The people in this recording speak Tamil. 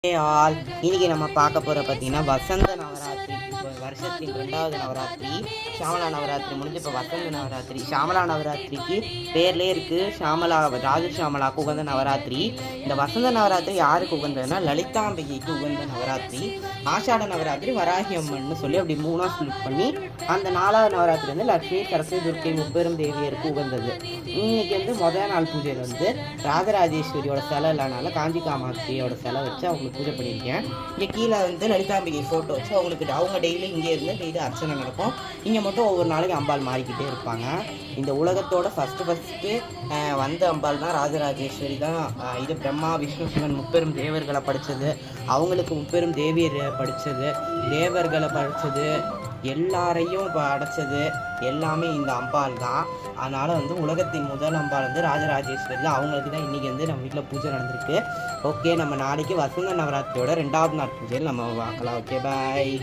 ஆல் இன்னைக்கு நம்ம பார்க்க போகிற பார்த்தீங்கன்னா வசந்த நவராத்திரி. இப்போ வருஷத்தின் 2வது நவராத்திரி ஷாமலா நவராத்திரி முடிஞ்சு இப்போ வசந்த நவராத்திரி. ஷாமலா நவராத்திரிக்கு பேர்லேயே இருக்குது, ஷாமலா ராஜ ஷாமலாவுக்கு உகந்த நவராத்திரி. இந்த வசந்த நவராத்திரி யாருக்கு உகந்ததுன்னா லலிதாம்பிகைக்கு உகந்த நவராத்திரி. ஆஷாட நவராத்திரி வராகி அம்மன்னு சொல்லி அப்படி 3ஆக ஸ்பிளிட் பண்ணி அந்த 4வது நவராத்திரி வந்து லக்ஷ்மி சரஸ்வதி துர்க்கை முப்பெரும் தேவியருக்கு உகந்தது. இன்னைக்கு வந்து முதல் நாள் பூஜையில் வந்து ராஜராஜேஸ்வரியோட சிலை இல்லைனால காஞ்சி காமாட்சியோட சிலை வச்சு அவங்களுக்கு பூஜை பண்ணியிருக்கேன். இங்கே கீழே வந்து லலிதாம்பிகை ஃபோட்டோ வச்சு அவங்க டெய்லி இங்கே இருந்து டெய்லி அர்ச்சனை நடக்கும். இங்கே மட்டும் ஒவ்வொரு நாளைக்கு அம்பாள் மாறிக்கிட்டே இருப்பாங்க. இந்த உலகத்தோட ஃபஸ்ட்டு வந்த அம்பாள் தான் ராஜராஜேஸ்வரி தான். இது பிரம்மா விஷ்ணு சிவன் முப்பெரும் தேவர்களை படித்தது, அவங்களுக்கு முப்பெரும் தேவியர் படித்தது, தேவர்களை படித்தது, எல்லாரையும் படைச்சது எல்லாமே இந்த அம்பாள் தான். அதனால் வந்து உலகத்தின் முதல் அம்பாள் வந்து ராஜராஜேஸ்வரி தான். அவங்களுக்கு தான் இன்றைக்கி வந்து நம்ம வீட்டில் பூஜை நடந்திருக்கு. ஓகே, நம்ம நாளைக்கு வசந்த நவராத்திரியோட 2வது நாள் பூஜையில் நம்ம பார்க்கலாம். ஓகே, பாய்.